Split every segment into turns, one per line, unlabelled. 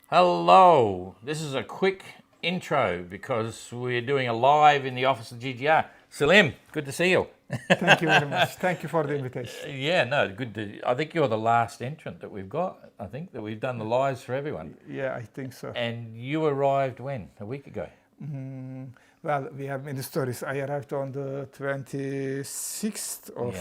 Hello, this is a quick intro because we're doing a live in the office of GGR. Selim, good to see you.
Thank you very much. Thank you for the invitation.
Yeah, no, good to. I think you're the last entrant that we've got. I think that we've done the lives for everyone.
Yeah, I think so.
And you arrived when? A week ago?
Well, we have many stories. I arrived on the 26th of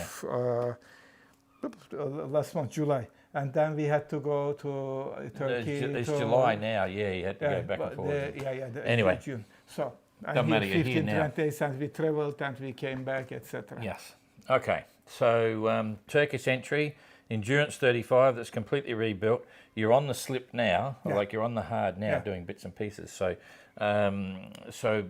last month, July. And then we had to go to Turkey.
It's July now, yeah, you had to go back and forth. Anyway.
June. So,
Doesn't matter, you're
15,
here now.
20 days, and we traveled and we came back, etc.
Yes. Okay, so Turkish entry, Endurance 35 that's completely rebuilt. You're on the slip now, like you're on the hard now, doing bits and pieces. So, so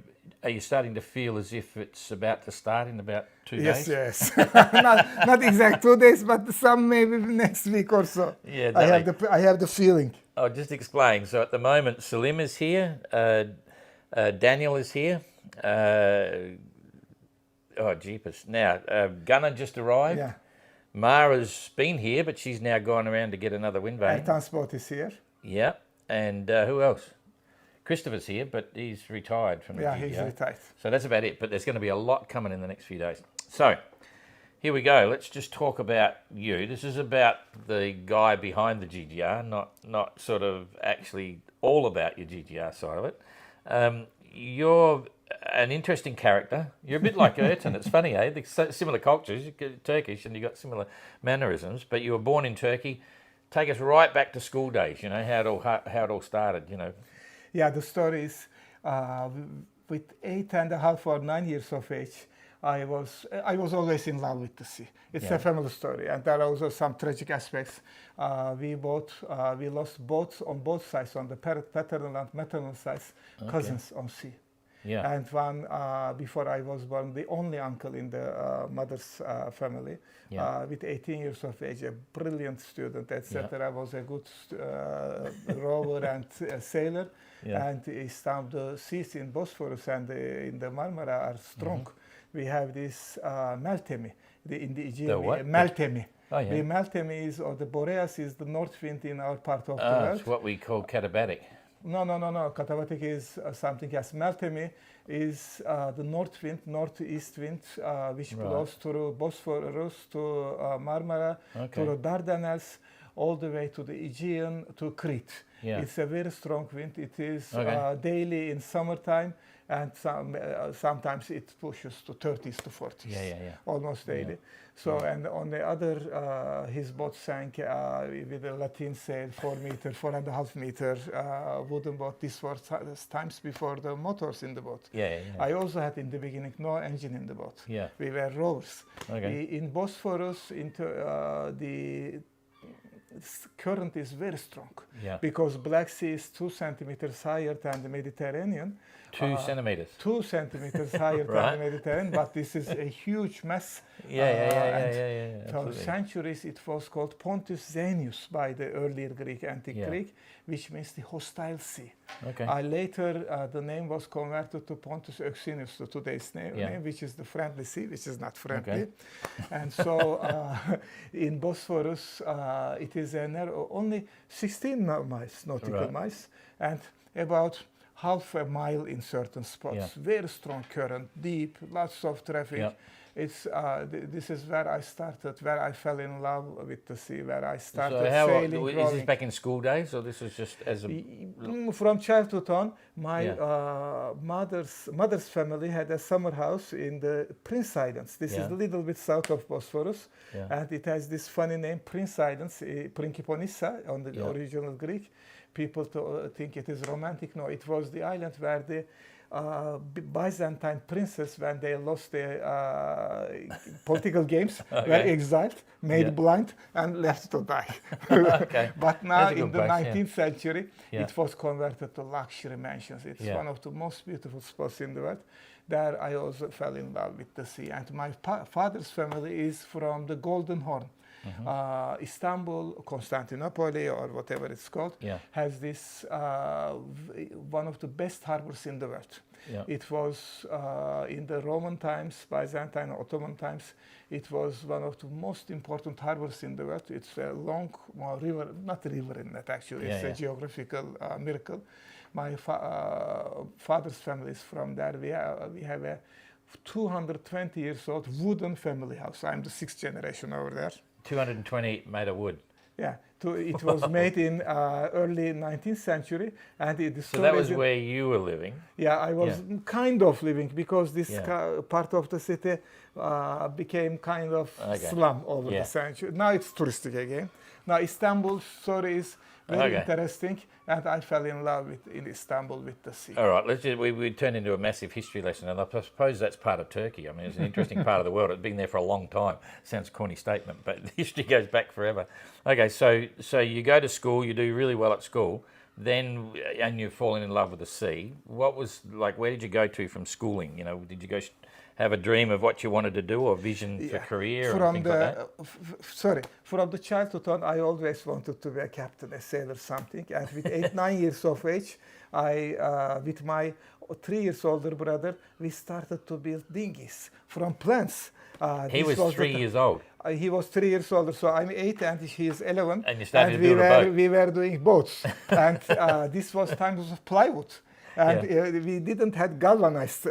are you starting to feel as if it's about to start in about 2 days?
Yes. not exact 2 days, but some maybe next week or so.
Yeah,
I have the feeling.
I'll just explain. So at the moment, Selim is here, Daniel is here. Jeepers. Now, Gunnar just arrived.
Yeah.
Mara's been here, but she's now gone around to get another wind vane.
Transport is here.
Yeah. And who else? Christopher's here, but he's retired from the GGR.
Yeah, he's retired.
So that's about it, but there's going to be a lot coming in the next few days. So, here we go. Let's just talk about you. This is about the guy behind the GGR, not sort of actually all about your GGR side of it. You're an interesting character. You're a bit like Ertan. It's funny, eh? Similar cultures. You're Turkish and you've got similar mannerisms, but you were born in Turkey. Take us right back to school days, you know, how it all started, you know.
Yeah, the story is with 8.5 or 9 years of age, I was always in love with the sea. It's a family story, and there are also some tragic aspects. We lost both on both sides, on the paternal and maternal sides, cousins on sea.
Yeah.
And one, before I was born, the only uncle in the mother's family, with 18 years of age, a brilliant student, etc., was a good rower and sailor.
Yeah.
And the seas in Bosphorus and in the Marmara are strong. We have this Meltemi in the Aegean.
The what?
Meltemi.
Oh, yeah.
The Meltemi is, or the Boreas is the north wind in our part of the world.
It's what we call katabatic.
No. Katabatic is something else. Meltemi is the north wind, northeast wind, which blows through Bosphorus to Marmara, to the Dardanelles, all the way to the Aegean, to Crete.
Yeah.
It's a very strong wind. It is daily in summertime, and sometimes it pushes to 30s to 40s, almost daily. So, and on the other, his boat sank with a lateen sail, 4.5 meter wooden boat. This was times before the motors in the boat. I also had in the beginning no engine in the boat. We were rowers. In Bosphorus, the current is very strong because Black Sea is 2 centimeters higher than the Mediterranean.
2 centimeters.
2 centimeters higher than the Mediterranean, but this is a huge mess. For centuries, it was called Pontus Xenius by the earlier Greek, antique Greek, which means the hostile sea. Later, the name was converted to Pontus Euxinus, to today's name, which is the friendly sea, which is not friendly. And so, in Bosphorus, it is only 16 miles, nautical miles, and about half a mile in certain spots. Very strong current, deep, lots of traffic. It's this is where I started, where I fell in love with the sea, where I started sailing.
Is this back in school days, or this was just as a...
From childhood on, my mother's family had a summer house in the Prince Islands. This is a little bit south of Bosphorus, and it has this funny name, Prince Islands, Principonissa, on the original Greek. People think it is romantic. No, it was the island where the Byzantine princes, when they lost their political games, were exiled, made blind, and left to die. But now, in the 19th century, it was converted to luxury mansions. It's one of the most beautiful spots in the world. There I also fell in love with the sea. And my father's family is from the Golden Horn. Istanbul, Constantinople, or whatever it's called, has this one of the best harbors in the world. It was in the Roman times, Byzantine, Ottoman times, it was one of the most important harbors in the world. It's a long river, not a river in that actually, it's a geographical miracle. My father's family is from there. We have a 220 years old wooden family house. I'm the 6th generation over there.
220 made of wood.
Yeah, it was made in early 19th century, and
so that was where you were living.
Yeah, I was kind of living because this part of the city became kind of slum over the century. Now it's touristic again. Now Istanbul's story is very interesting, and I fell in love in Istanbul with the sea.
All right, we turned into a massive history lesson, and I suppose that's part of Turkey. I mean, it's an interesting part of the world. It's been there for a long time. Sounds a corny statement, but history goes back forever. Okay, so you go to school, you do really well at school, then and you're falling in love with the sea. What was like? Where did you go to from schooling? You know, did you go have a dream of what you wanted to do or vision for career or things like that?
From the childhood on, I always wanted to be a captain, a sailor, something. And with 8-9 years of age, with my 3 years older brother, we started to build dinghies from plants.
He was 3 years old.
He was 3 years older, so I'm 8 and he is 11.
And you started to build a boat.
We were doing boats. And this was times of plywood. And we didn't have galvanized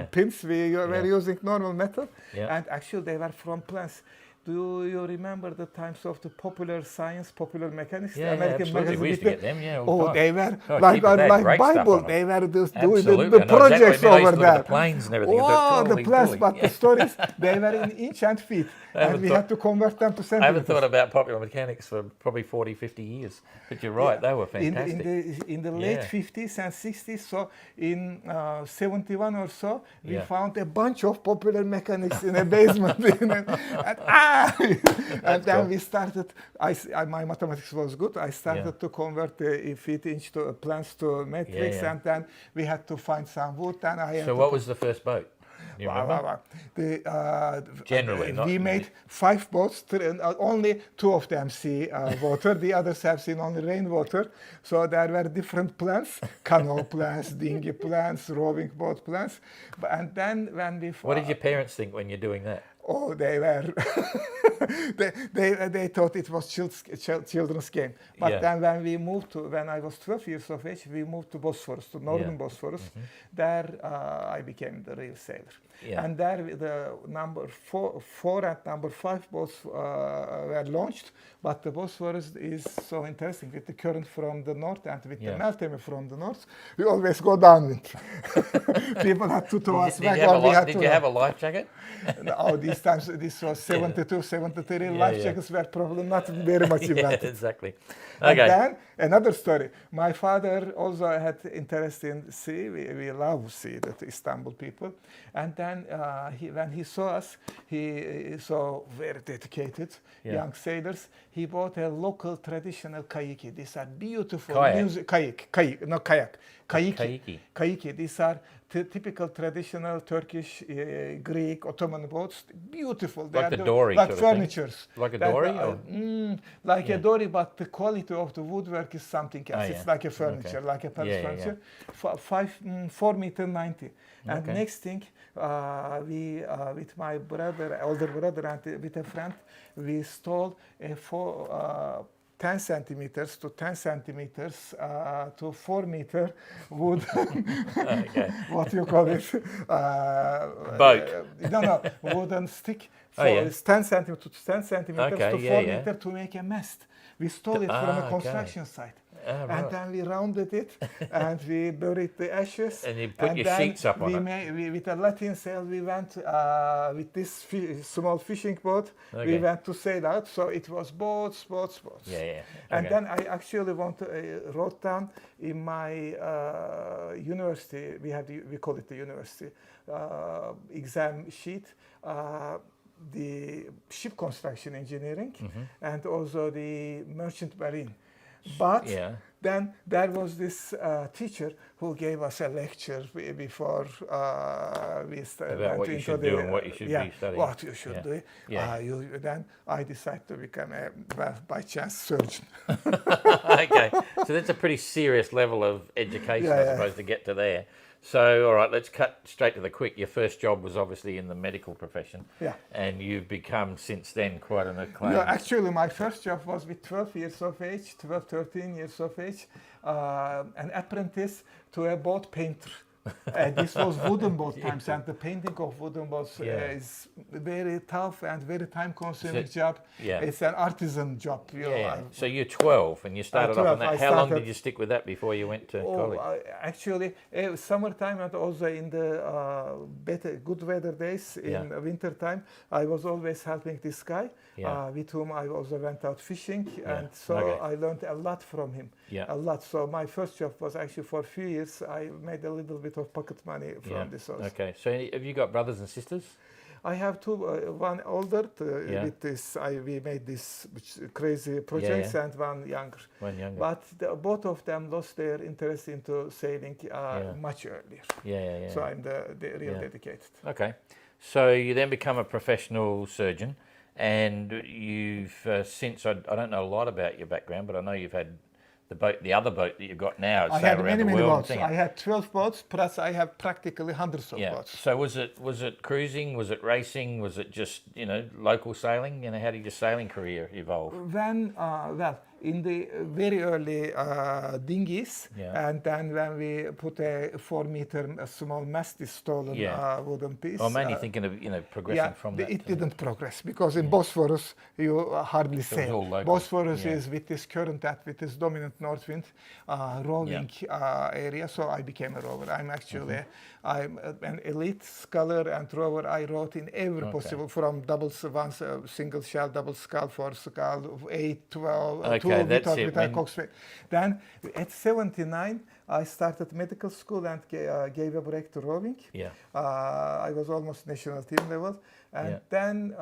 pins. We were using normal metal. And actually they were from plants. Do you remember the times of the Popular Science, Popular Mechanics?
American magazine? We used to get them,
they were like Bible. They were just doing the projects
exactly.
over there.
The planes and everything.
The planes, but the stories, they were in inch and feet. And we had to convert them to centimeters.
I haven't thought about Popular Mechanics for probably 40, 50 years. But you're right, they were fantastic.
In the late 50s and 60s, so in 71 or so, we found a bunch of Popular Mechanics in a basement. And then we started, my mathematics was good, I started to convert the feet-inch plans to metrics, and then we had to find some wood.
So what was the first boat? You remember? Generally,
we made 5 boats, only 2 of them see water, the others have seen only rainwater. So there were different plans, canoe plans, dinghy plans, rowing boat plans. And then when we...
What did your parents think when you're doing that?
Oh, they were... they thought it was children's game. But then when I was 12 years of age, we moved to Bosphorus, to northern Bosphorus. There I became the real sailor. And there the number 4 and number 5 boats were launched. But the Bosphorus is so interesting with the current from the north and with the Meltemi from the north. We always go downwind. People had to tow us back.
Did you have a life jacket?
No, these times, this was 72, 73. Life jackets were probably not very much invented.
Exactly.
Okay. And then, another story. My father also had interest in sea. We love sea, the Istanbul people. And then when he saw us, he saw very dedicated young sailors. He bought a local traditional kayiki. These are beautiful kayak. Kayiki. These are typical traditional Turkish, Greek, Ottoman boats. Beautiful. They
like the dory,
like furnitures.
Like a dory?
Like a dory, but the quality of the woodwork is something else. It's like a furniture, like a palace furniture. 4.90 m. And next thing, we with my brother, older brother, and with a friend, we stole a 10 centimeters to 10 centimeters to 4 meter wood. What you call it?
Boat.
No, wooden stick. It's 10 centimeters to 10 centimeters to 4 meter to make a mast. We stole it from a construction site. And then we rounded it and we buried the ashes.
And you put your sheets up on
it. With a Latin sail, we went with this small fishing boat. We went to sail out. So it was boats. And then I actually wrote down in my university, we call it the university, exam sheet, the ship construction engineering and also the merchant marine. But then there was this teacher who gave us a lecture before we started.
About what you should do and what you should be studying.
What you should do. Then I decided to become by chance, surgeon.
Okay, so that's a pretty serious level of education, I suppose, to get to there. So, all right, let's cut straight to the quick. Your first job was obviously in the medical profession.
Yeah.
And you've become, since then, quite an acclaimed...
Yeah, actually, my first job was with 12 years of age, 13 years of age, an apprentice to a boat painter. This was wooden boat times, and the painting of wooden boats is very tough and very time-consuming job. Yeah. It's an artisan job.
So you're 12 and you started off on that. How long did you stick with that before you went to college?
Actually, summertime and also in the good weather days in winter time, I was always helping this guy with whom I also went out fishing, and so I learned a lot from him. A lot. So my first job was actually for a few years. I made a little bit of pocket money from this source.
Okay, so have you got brothers and sisters?
I have two, one older, with this, we made this crazy projects, and one younger. But both of them lost their interest into sailing much earlier. So I'm the real dedicated.
Okay, so you then become a professional surgeon, and you've since, I don't know a lot about your background, but I know you've had the other boat that you've got now.
I had many boats. I had 12 boats, plus I have practically hundreds of boats.
So was it cruising? Was it racing? Was it just local sailing? How did your sailing career evolve?
When in the very early dinghies, and then when we put a 4-meter small mast, this stolen wooden piece.
I'm mainly thinking of progressing from that.
It didn't progress because in Bosphorus you hardly sail. Bosphorus is with this current, with this dominant north wind, rowing area. So I became a rower. I'm actually I'm an elite sculler and rower. I rowed in every possible, from doubles, once single shell, double scull, 4 scull, 8, 12, 2 with coxswain. Then at 79, I started medical school and gave a break to rowing. I was almost national team level. And then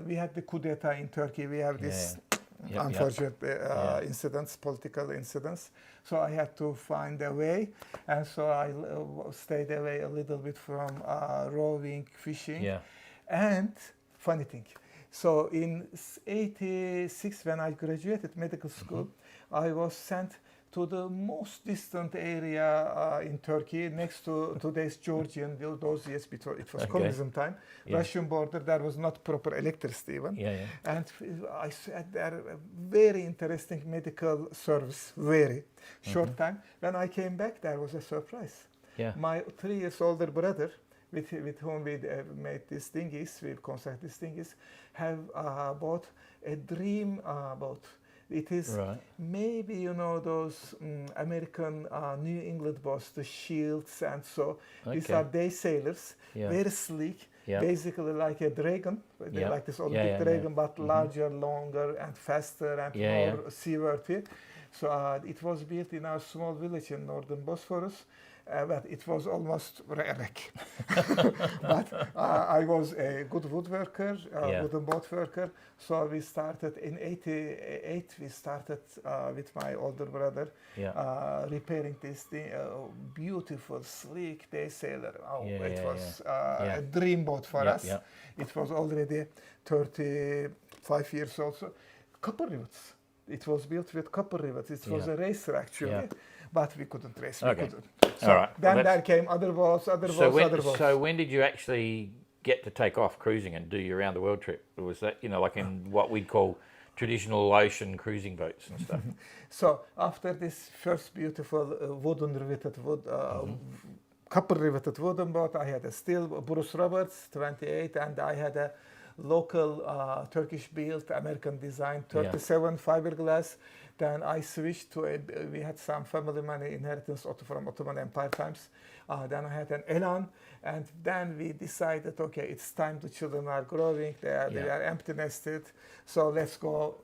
we had the coup d'etat in Turkey. We have this unfortunate incidents, political incidents. So I had to find a way, and so I stayed away a little bit from rowing, fishing. And funny thing, so in 86, when I graduated medical school, I was sent to the most distant area in Turkey, next to today's Georgian. Those years before it was communism time, Russian border. There was not proper electricity even, and I had there a very interesting medical service. Very short time. When I came back, there was a surprise. My 3 years older brother, with whom we made these dinghies, we constructed these dinghies, have bought a dream boat. It is maybe, those American New England boats, the Shields, and so these are day sailors, very sleek, basically like a dragon, like this Olympic dragon, but larger, longer, and faster, and more seaworthy. So it was built in our small village in northern Bosphorus. But it was almost a wreck. But I was a good woodworker, wooden boat worker. So we started in 88. We started with my older brother repairing this thing, beautiful, sleek day sailor. It was a dream boat for us. It was already 35 years old. So copper rivets. It was built with copper rivets. It was a racer actually, but we couldn't race. We couldn't. So then there came other boats, other boats.
So when did you actually get to take off cruising and do your round the world trip? Or was that like in what we'd call traditional ocean cruising boats and stuff?
So after this first beautiful wooden riveted copper riveted wooden boat, I had a steel Bruce Roberts 28, and I had a local Turkish built American design 37 fiberglass. Then I switched to we had some family money inheritance from Ottoman Empire times. Then I had an Elan, and then we decided, okay, it's time. The children are growing, they are empty nested, so let's go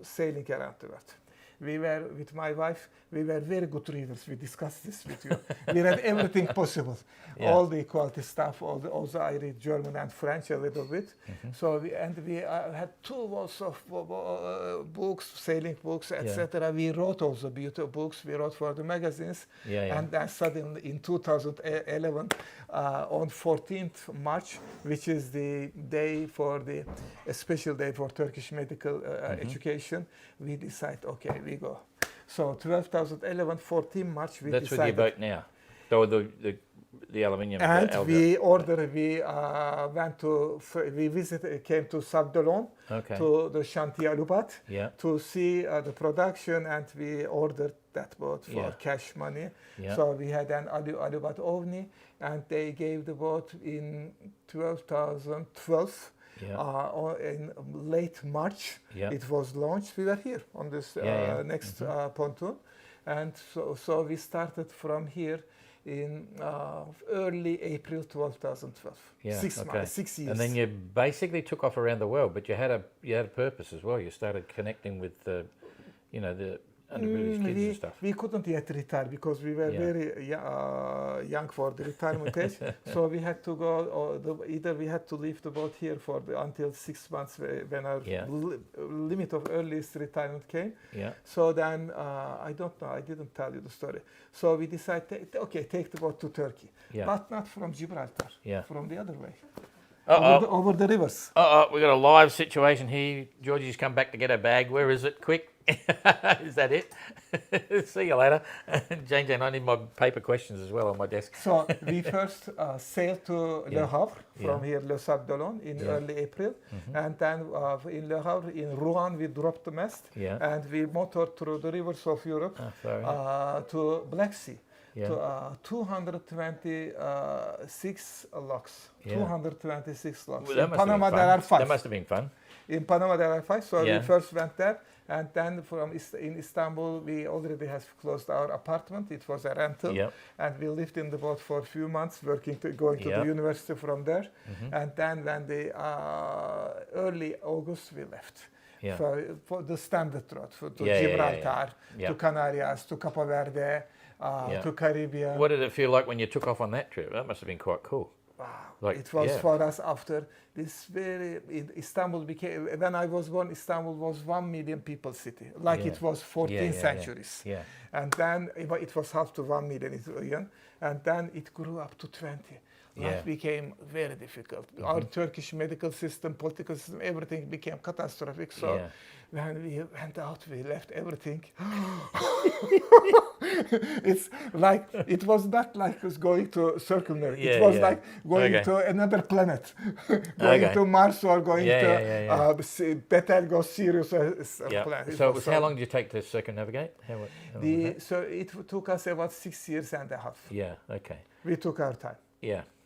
sailing around the world. we were, with my wife, we were very good readers. We discussed this with you. We read everything possible. All the equality stuff, also I read German and French a little bit. So we had 2 walls of books, sailing books, etc. We wrote also beautiful books. We wrote for the magazines. And then suddenly in 2011, on 14th March, which is the day for a special day for Turkish medical education, we decide, okay, we go. So 2011, 14 March, we
That's
decided.
with your boat now. So the aluminium.
And we came to Sabdolon, to the Shanti Alubat, to see the production, and we ordered that boat for cash money. So we had an Alubat Ovni, and they gave the boat in 2012. In late March, it was launched. We were here on this next pontoon, and so we started from here in early April 2012. 6 months, 6 years.
And then you basically took off around the world, but you had a purpose as well. You started connecting with the underprivileged kids and stuff.
We couldn't yet retire because we were very young for the retirement age. So we had to go, either we had to leave the boat here until 6 months when our limit of earliest retirement came. So then, I don't know, I didn't tell you the story. So we decided, okay, take the boat to Turkey, but not from Gibraltar, from the other way. Over the rivers.
We got a live situation here. Georgie's come back to get her bag. Where is it? Quick. Is that it? See you later. Jane, I need my paper questions as well on my desk.
So we first sailed to Le Havre from here, Le Sabdolon, in early April. And then in Le Havre, in Rouen, we dropped the mast. And we motored through the rivers of Europe to Black Sea. To 226 locks. 226 locks.
Well,
in Panama, there are 5.
That must have been fun.
In Panama, there are 5. So we first went there. And then in Istanbul, we already have closed our apartment. It was a rental. And we lived in the boat for a few months, going to the university from there. And then when the early August, we left. For the standard route, to Gibraltar, to Canarias, to Cape Verde, to Caribbean.
What did it feel like when you took off on that trip? That must have been quite cool.
Wow. It was for us after this Istanbul became, when I was born, Istanbul was 1 million people city, like it was 14th centuries. And then it was half to 1 million, and then it grew up to 20. Life became very difficult. Our Turkish medical system, political system, everything became catastrophic. So when we went out, we left everything. It's like, it was not like us going to circumnavigate. It was like going to another planet, going to Mars or going to Betelgeuse, Sirius planet.
So how long did you take to circumnavigate?
So it took us about 6 years and a half. We took our time.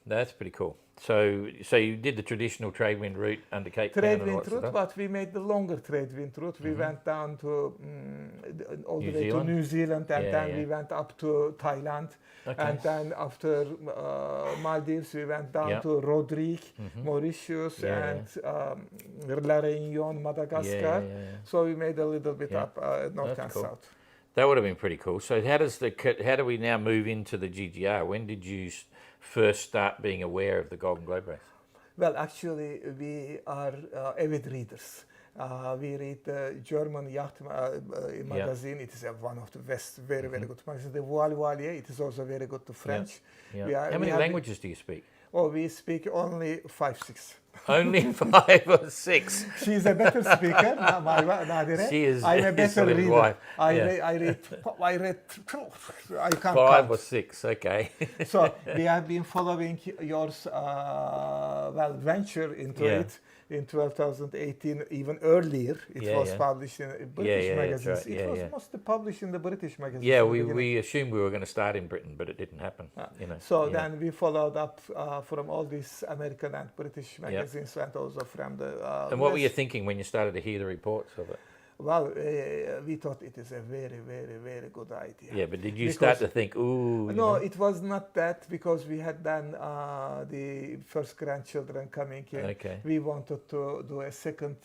That's pretty cool. So you did the traditional trade wind route under Cape Town.
Trade wind route, but we made the longer trade wind route. We went down to all the way to New Zealand, and then we went up to Thailand, and then after Maldives, we went down to Rodrigue, Mauritius, and La Réunion, Madagascar. So we made a little bit up north and south.
That would have been pretty cool. So how do we now move into the GGR? When did you first start being aware of the Golden Globe race?
Well, actually, we are avid readers. We read the German yacht magazine. It is one of the best, very, very good magazines. The Voilier, it is also very good to French.
How many languages do you speak?
Oh, we speak only 5, 6.
Only 5 or 6.
She's a better speaker. Nadire.
She is.
I'm a better reader.
Wife.
I read. I can't
5
count.
or 6. Okay.
So we have been following your venture into it in 2018, even earlier. It was published in British magazines.
Right.
It was mostly published in the British magazines.
Yeah, we assumed we were going to start in Britain, but it didn't happen.
So then we followed up from all these American and British magazines, and also from the.
And what were you thinking when you started to hear the reports of it?
Well, we thought it is a very, very, very good idea.
Yeah, but did you start to think, ooh?
No, it was not that, because we had done the first grandchildren coming in.
Okay.
We wanted to do a second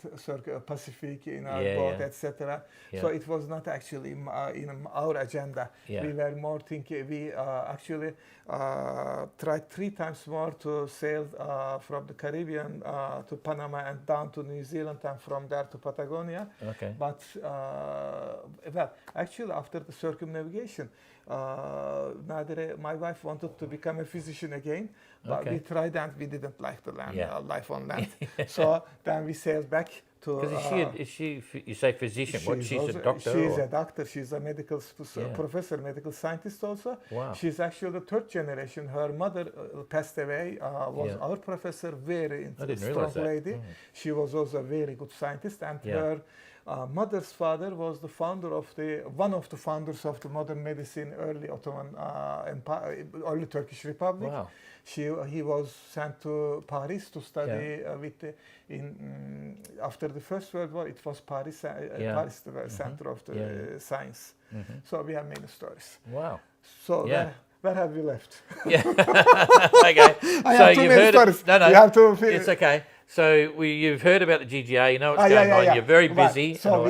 Pacific in our boat, etc.
Yeah.
So it was not actually in our agenda.
Yeah.
We were more thinking, we actually tried 3 times more to sail from the Caribbean to Panama and down to New Zealand, and from there to Patagonia.
Okay.
But, well, actually after the circumnavigation, my wife wanted to become a physician again, but we tried and we didn't like the land, life on land. So then we sailed back to...
Because is she, you say physician, she's a doctor?
She's a doctor, she's a medical professor, medical scientist also.
Wow.
She's actually the 3rd generation. Her mother passed away, was our professor, very strong lady. She was also a very good scientist, and her mother's father was the founder of one of the founders of the modern medicine, early Ottoman Empire, early Turkish Republic.
Wow.
He was sent to Paris to study after the First World War. It was Paris, Paris the center of the science. So we have many stories.
Wow.
So where have we left?
Yeah. Okay.
I have too many stories.
No,
you have to
it's okay. So you've heard about the GGA, you know what's going on, you're very busy.
So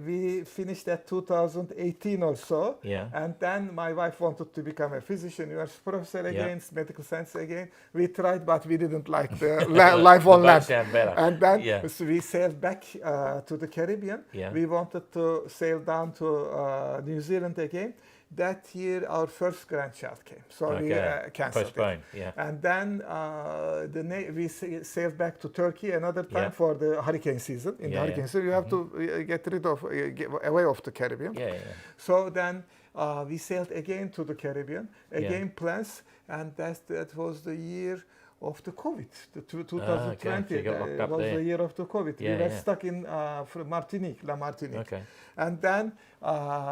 we finished at 2018 or so, and then my wife wanted to become a physician, university professor again, medical science again. We tried, but we didn't like the life on land. And then so we sailed back to the Caribbean. We wanted to sail down to New Zealand again. That year, our first grandchild came, so we cancelled it. And then we sailed back to Turkey another time for the hurricane season. In the hurricane season, you have to get away of the Caribbean. So then we sailed again to the Caribbean, plans, and that was the year of the COVID, the 2020 was the year of the COVID. We were stuck in Martinique, La Martinique. And then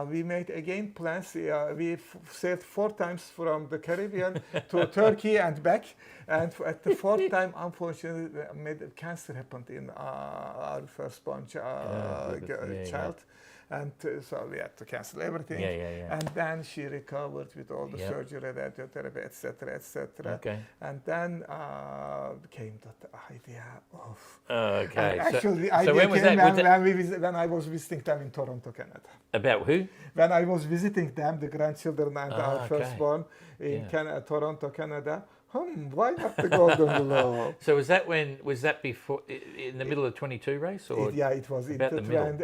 we made again plans. We sailed 4 times from the Caribbean to Turkey and back. And at the 4th time, unfortunately, cancer happened in our firstborn child. And so we had to cancel everything. And then she recovered with all the surgery, radiotherapy, etc., etc. And then came that idea of... Actually, the idea came when I was visiting them in Toronto, Canada.
About who?
When I was visiting them, the grandchildren and our firstborn in Toronto, Canada. Why not the Golden Globe?
So was that before, in the middle of the 22 race? Or
it was in the 22.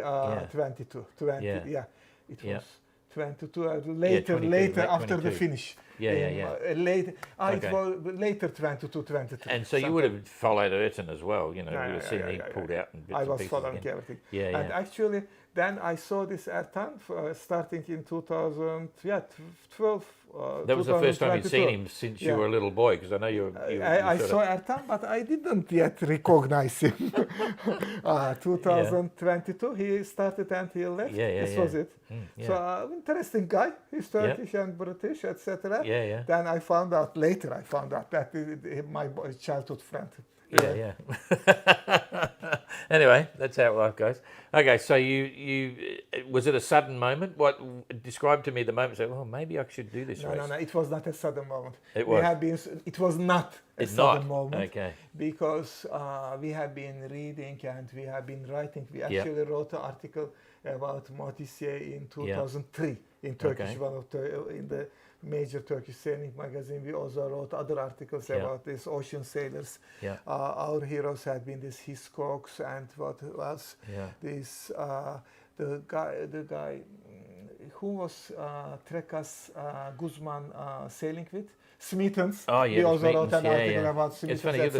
It was 22, later after the finish. Later, it was later 22, 23.
And so you would have followed Ayrton as well, you know, you would have seen he pulled out and bits
I was
and
following everything. And actually, then I saw this Ertan starting in 2012.
That was the first time you'd seen him since you were a little boy, because I know you
I saw Ertan, but I didn't yet recognize him. 2022, he started and he left. This was it. So interesting guy. He's Turkish and British, etc. Then I found out that my childhood friend.
Anyway, that's how life goes. Okay, so you was it a sudden moment? What describe to me the moment? Say, maybe I should do this race.
No. It was not a sudden moment.
It was.
It was not a sudden moment.
Okay.
Because we have been reading and we have been writing. We actually wrote an article about Motissier in 2003 in Turkish, in the major Turkish sailing magazine. We also wrote other articles about these ocean sailors. Our heroes had been these Hiscox and what else? This the guy who was Trecas Guzman sailing with. Smithens. We also wrote an article about Smithens.
It's funny,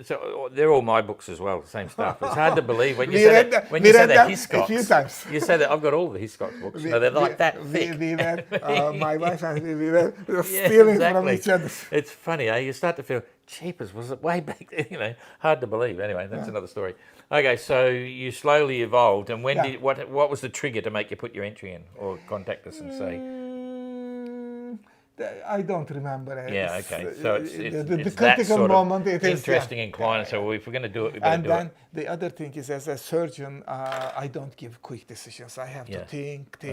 so they're all my books as well, same stuff. It's hard to believe when you say that Hiscox.
A few times.
You say that I've got all the Hiscox books. They're like that thick.
We were, my wife and we were stealing from each other.
It's funny, you start to feel, cheapers, was it way back there? Hard to believe. Anyway, that's another story. Okay, so you slowly evolved, and when what was the trigger to make you put your entry in or contact us and say?
I don't remember.
Yeah, okay. So it's
the
that
critical
sort
moment.
Of
It is
interesting and quiet. So if we're going to do it, we better do it.
And then the other thing is, as a surgeon, I don't give quick decisions. I have to think.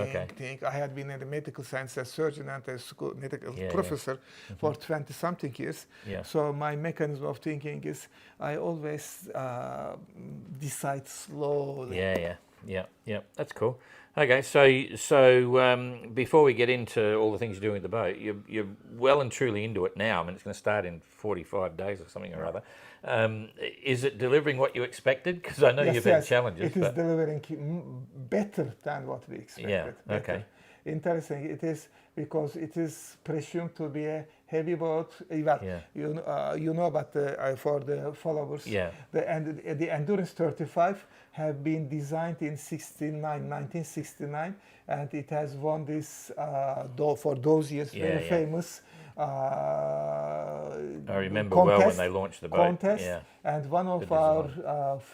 I had been in the medical science as surgeon and as school medical professor for 20-something years. Yeah. So my mechanism of thinking is I always decide slowly.
Yeah. That's cool. Okay, so before we get into all the things you're doing with the boat, you're well and truly into it now. I mean, it's going to start in 45 days or something or other. Is it delivering what you expected? Because I know you've had challenges.
It is delivering better than what we expected.
Yeah, okay.
Interesting. It is because it is presumed to be a heavy boat. Well, you know, but for the followers, the Endurance 35 have been designed in 1969, and it has won this for those years very famous.
I remember
contest,
well when they launched the boat.
Contest, and one of our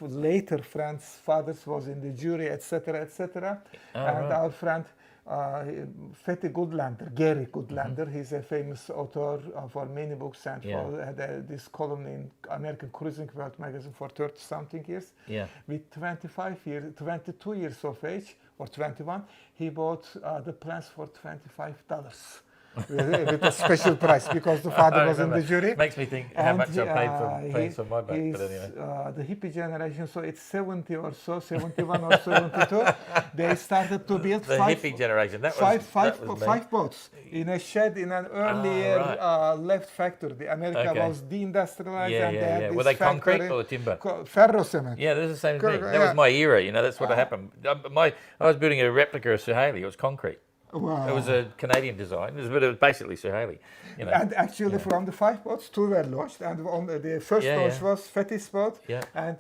later friends' fathers was in the jury, etc., etc. Our friend Fethi Goodlander, Gary Goodlander, he's a famous author for many books and had this column in American Cruising World magazine for 30-something years. Yeah. With 22 years of age, or 21, he bought the plans for $25. With a special price because the father was in the jury.
Makes me think how much I paid for plans for my boat. But anyway.
The hippie generation, so it's 70 or so, 71 or 72. They started to build
hippie generation.
Five boats in a shed in an earlier left factory. The America was deindustrialized and they had this
Were they concrete or timber?
Ferro cement.
Yeah, that's the same thing. That was my era. That's what happened. I was building a replica of Suhaili. It was concrete. Wow. It was a Canadian design, but it was basically Suhaili.
And actually, from the 5 boats, 2 were launched, and on the first launch was Fethi's boat, and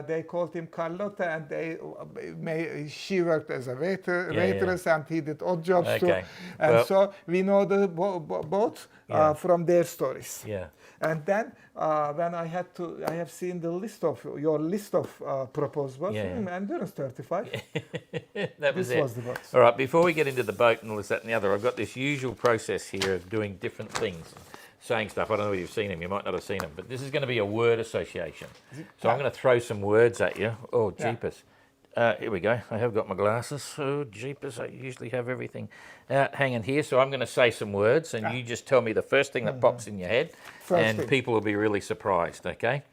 they called him Carlotta, and she worked as a waitress, and he did odd jobs too. And so we know the boat from their stories. Yeah. And then when I have seen the your list of proposed boats, Endurance 35.
This was
the boat.
All right, before we get into the boat and all this, that and the other, I've got this usual process here of doing different things, saying stuff. I don't know if you've seen them, you might not have seen them, but this is going to be a word association. So I'm going to throw some words at you. Oh, jeepers. Here we go. I have got my glasses. Oh, jeepers, I usually have everything hanging here. So I'm going to say some words, and you just tell me the first thing that pops in your head, and people will be really surprised, okay?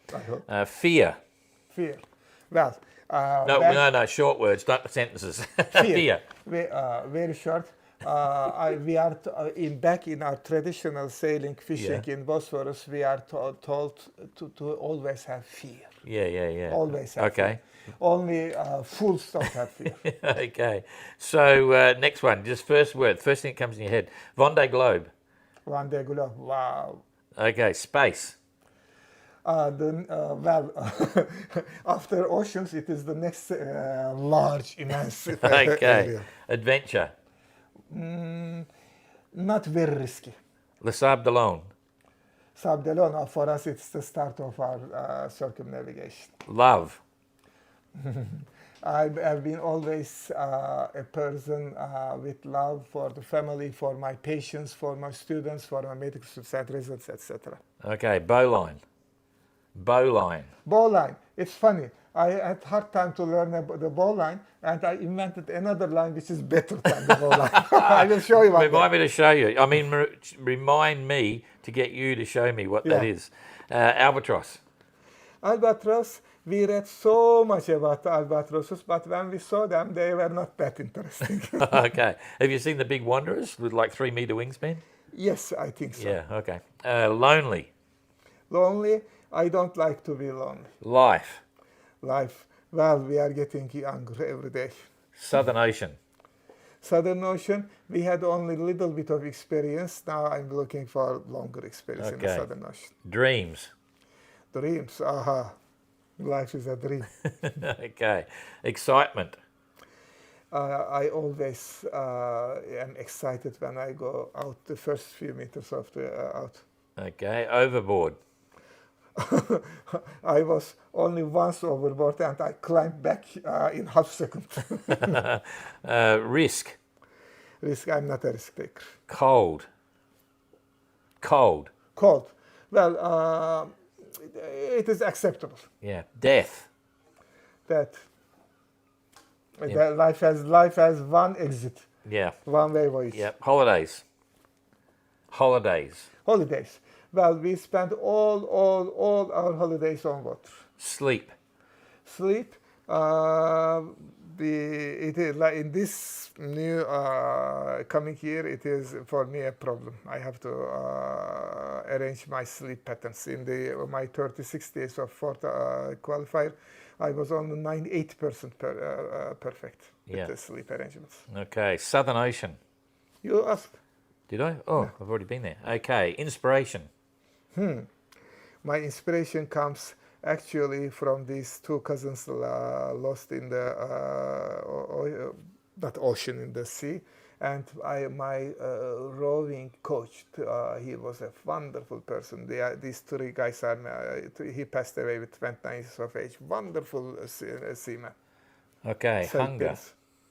Fear.
Fear. Well...
No, short words, not sentences. Fear.
Very short. We are back in our traditional sailing, fishing in Bosphorus, we are told to always have fear.
Yeah.
Always have fear. Only fools don't have fear.
Okay. So next one, just first word, first thing that comes in your head. Vendée Globe.
Vendée Globe, wow.
Okay, space.
After oceans, it is the next large, immense
area.
Okay.
Adventure.
Not very risky.
Le Sable d'Olonne.
Sable d'Olonne, for us, it's the start of our circumnavigation.
Love.
I've been always a person with love for the family, for my patients, for my students, for my medical student residents, etc.
Okay, bowline. Bowline.
Bowline. It's funny. I had hard time to learn the bowline, and I invented another line which is better than the bowline. I will show you.
Remind me to show you. I mean, remind me to get you to show me what that is. Albatross.
Albatross. We read so much about albatrosses, but when we saw them, they were not that interesting.
Okay. Have you seen the big wanderers with like 3-meter wingspan?
Yes, I think so.
Yeah, okay. Lonely.
Lonely. I don't like to be lonely.
Life.
Well, we are getting younger every day.
Southern Ocean.
Southern Ocean, we had only a little bit of experience. Now I'm looking for longer experience in the Southern Ocean.
Dreams.
Life is a dream.
Okay. Excitement.
I always am excited when I go out the first few meters of the out.
Okay. Overboard.
I was only once overboard and I climbed back in half second.
Risk.
I'm not a risk taker.
Cold. Cold.
Cold. Well, it is acceptable.
Yeah. Death.
That life has one exit.
Yeah.
One way voice.
Yeah. Holidays. Holidays.
Holidays. Well, we spend all our holidays on what?
Sleep.
Sleep. It is like in this new coming year, it is for me a problem. I have to arrange my sleep patterns. In my 36 days of fourth qualifier, I was on 98% perfect with the sleep arrangements.
Okay, Southern Ocean.
You asked.
Did I? Oh, I've already been there. Okay, inspiration.
My inspiration comes actually from these two cousins lost in the that ocean, in the sea. And my rowing coach, he was a wonderful person. These three guys he passed away with 29 years of age. Wonderful seaman.
Okay, hunger.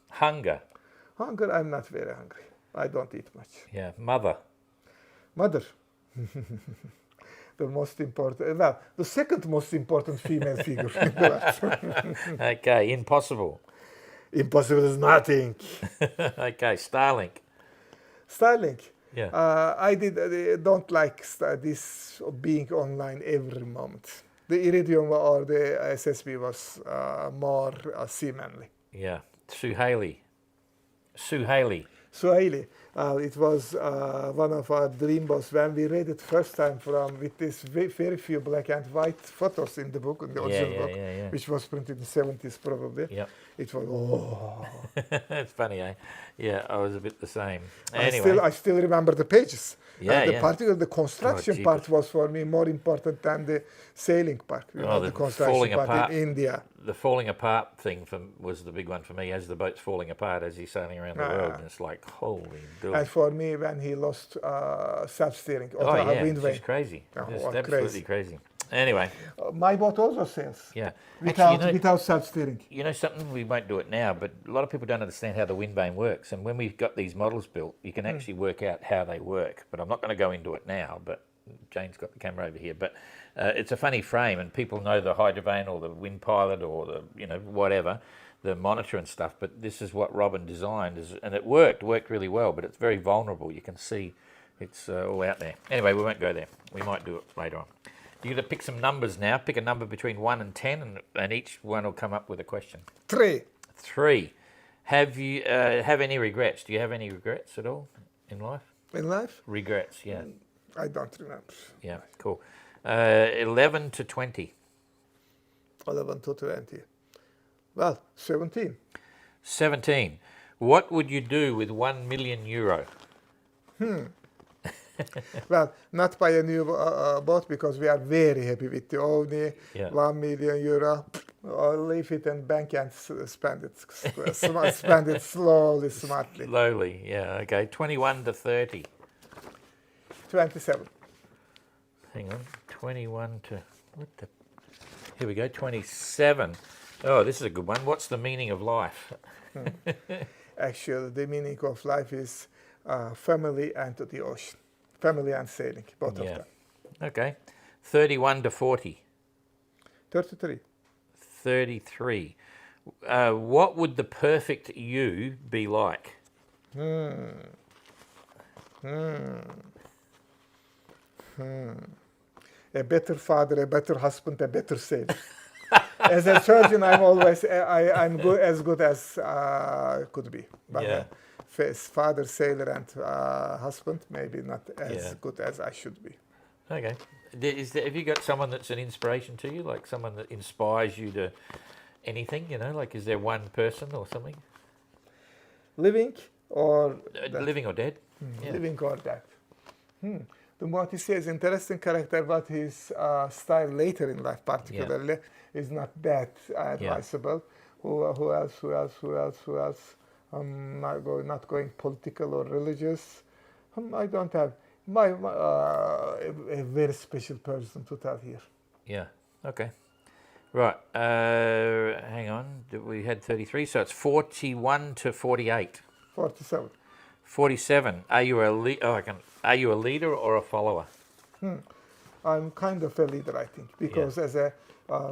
Hunger.
Hunger, I'm not very hungry. I don't eat much.
Yeah, mother.
Mother. The most important, well, the second most important female figure in the life.
Okay, impossible.
Impossible is nothing.
Okay, Starlink.
Starlink.
Yeah.
I don't like this being online every moment. The Iridium or the SSB was more seamanly.
Yeah. Suhaili. Suhaili.
Suhaili. It was one of our dream boats when we read it first time with this very few black and white photos in the book, in the original book, which was printed in the 70s probably.
Yep.
It was,
It's funny, eh? Yeah, I was a bit the same. Anyway.
I still remember the pages.
Yeah,
The construction part was for me more important than the sailing part. The construction part in India.
The falling apart thing was the big one for me, as the boat's falling apart as he's sailing around the world. And it's like, holy dude.
And for me, when he lost self-steering,
it's crazy. It's absolutely crazy. Anyway.
My boat also sails.
Yeah.
Without self-steering.
You know something? We won't do it now, but a lot of people don't understand how the wind vane works. And when we've got these models built, you can actually work out how they work. But I'm not going to go into it now, but Jane's got the camera over here. But it's a funny frame, and people know the hydrovane or the wind pilot or the, whatever, the monitor and stuff. But this is what Robin designed, and it worked really well, but it's very vulnerable. You can see it's all out there. Anyway, we won't go there. We might do it later on. You're going to pick some numbers now. Pick a number between 1 and 10, and each one will come up with a question.
3.
3. Have you have any regrets? Do you have any regrets at all in life?
In life?
Regrets, yeah.
I don't remember.
Yeah, cool. 11 to 20.
11 to 20. Well, 17.
17. What would you do with €1 million?
Well, not buy a new boat, because we are very happy with the only €1 million. Or leave it in bank and spend it. Spend it slowly, smartly.
Slowly, yeah. Okay. 21 to 30.
27.
Hang on. 21 to here we go. 27. Oh, this is a good one. What's the meaning of life?
Actually, the meaning of life is family and the ocean. Family and sailing, both of them.
Okay. 31 to 40.
33.
33. What would the perfect you be like?
A better father, a better husband, a better sailor. As a surgeon, I'm good as could be. But father, sailor, and husband, maybe not as good as I should be.
Okay. Have you got someone that's an inspiration to you, like someone that inspires you to anything? Like is there one person or something?
Living or
living or dead?
Living or dead. The Morticia is interesting character, but his style later in life, particularly, is not that advisable. Who else? Not going political or religious. I don't have a very special person to tell here.
Yeah. Okay. Right. Hang on. We had 33, so it's 41 to 48.
47.
47. Are you are you a leader or a follower?
I'm kind of a leader, I think, because as a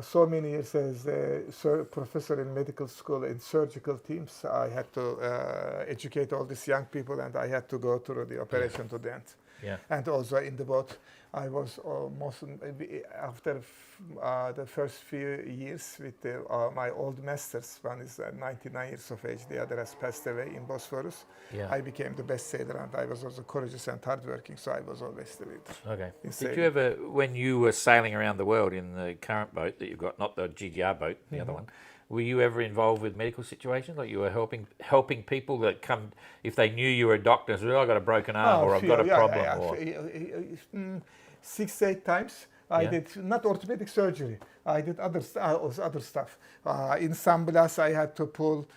so many years as a professor in medical school in surgical teams, I had to educate all these young people, and I had to go through the operation to the end.
Yeah.
And also in the boat, I was almost after the first few years with my old masters. One is 99 years of age, the other has passed away in Bosphorus.
Yeah.
I became the best sailor, and I was also courageous and hardworking, so I was always the leader.
Okay.
Did
you ever, when you were sailing around the world in the current boat that you've got, not the GGR boat, the other one, were you ever involved with medical situations? Like you were helping people that come, if they knew you were a doctor, so I've got a broken arm or I've got a problem?
6-8 times. I did not orthopedic surgery. I did other stuff. In San Blas, I had to pull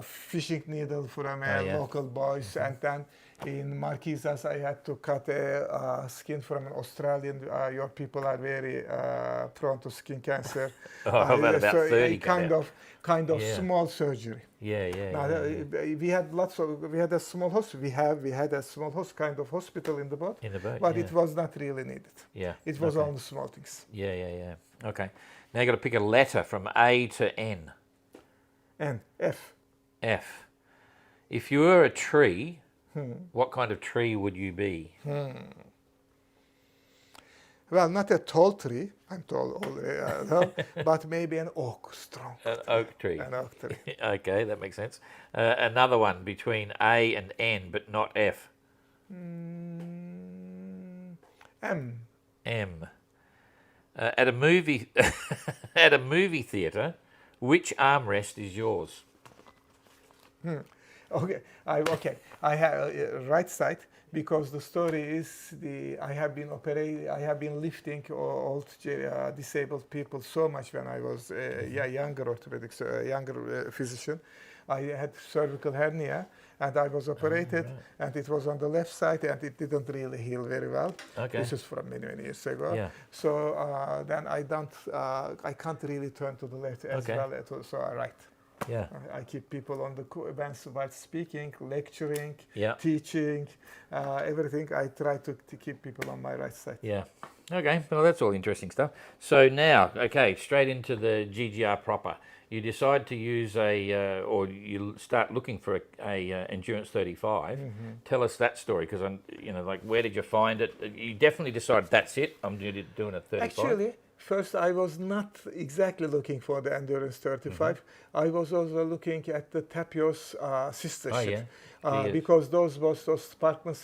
fishing needle from a local boys, and then in Marquesas, I had to cut a skin from an Australian. Your people are very prone to skin cancer.
About 30.
Kind of small surgery. We had a small hospital. We had a small kind of hospital in the boat. But it was not really needed. It was only small things.
Okay. Now you got to pick a letter from A to N.
N. F.
F. If you were a tree, what kind of tree would you be?
Well, not a tall tree, I'm tall already, but maybe an oak, strong.
An oak tree.
An oak tree.
Okay, that makes sense. Another one between A and N, but not F.
M.
M. At a movie theater, which armrest is yours?
Okay, I have right side, because the story is I have been lifting old disabled people so much when I was a younger physician. I had cervical hernia, and I was operated, and it was on the left side, and it didn't really heal very well.
Okay.
This is from many years ago.
Yeah.
So then I can't really turn to the left as well. So I right.
Yeah.
I keep people on the bench while speaking, lecturing,
Yeah.
teaching, everything. I try to keep people on my right side.
Yeah. Okay. Well, that's all interesting stuff. So now, straight into the GGR proper. You decide to use or you start looking for a Endurance 35. Tell us that story, because where did you find it? You definitely decided that's it. I'm doing a 35.
Actually, first I was not exactly looking for the Endurance 35. I was also looking at the Tapio's sister ship. Because those Sparkman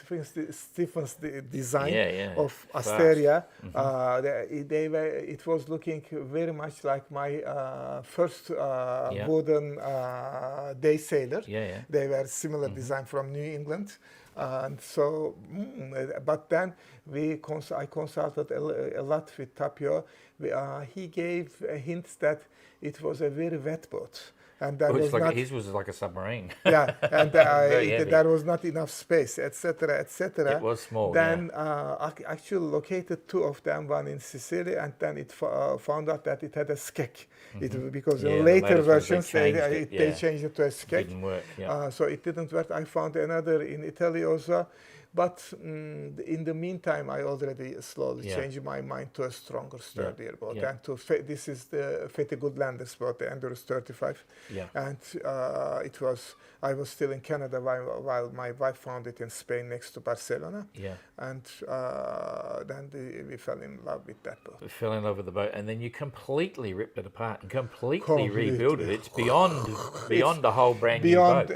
Stephens design of Asteria, it was looking very much like my first wooden day sailor. They were similar design from New England. And so, but then I consulted a lot with Tapio. He gave hints that it was a very wet boat. And that
his was like a submarine.
And there was not enough space, etc., etc.
It was small.
Then I actually located two of them, one in Sicily, and then it found out that it had a skek. Because in later versions they changed it to a skek.
Didn't work.
So it didn't work. I found another in Italy also. But in the meantime, I already slowly changed my mind to a stronger, sturdier boat. And this is the Fethi Goodlander's boat, the Endurance 35. And I was still in Canada while my wife found it in Spain next to Barcelona. And then we fell in love with that boat.
We fell in love with the boat, and then you completely ripped it apart and completely rebuilt it. It's beyond the whole brand new boat.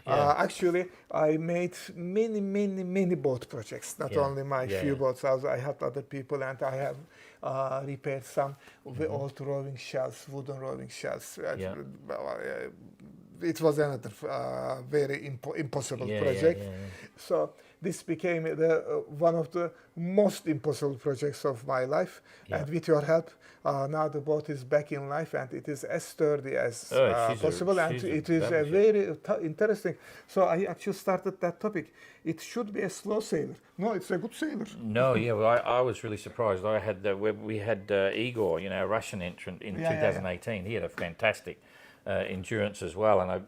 Actually, I made many boat projects, not only my few boats. Also, I helped other people, and I have repaired some old rowing shells, wooden rowing shells. It was another very impossible project. So this became one of the most impossible projects of my life. And with your help, now the boat is back in life, and it is as sturdy as possible. And it is a very interesting. So I actually started that topic. It should be a slow sailor. No, it's a good sailor.
No, well, I was really surprised. We had Igor, a Russian entrant in 2018. He had a fantastic endurance as well. And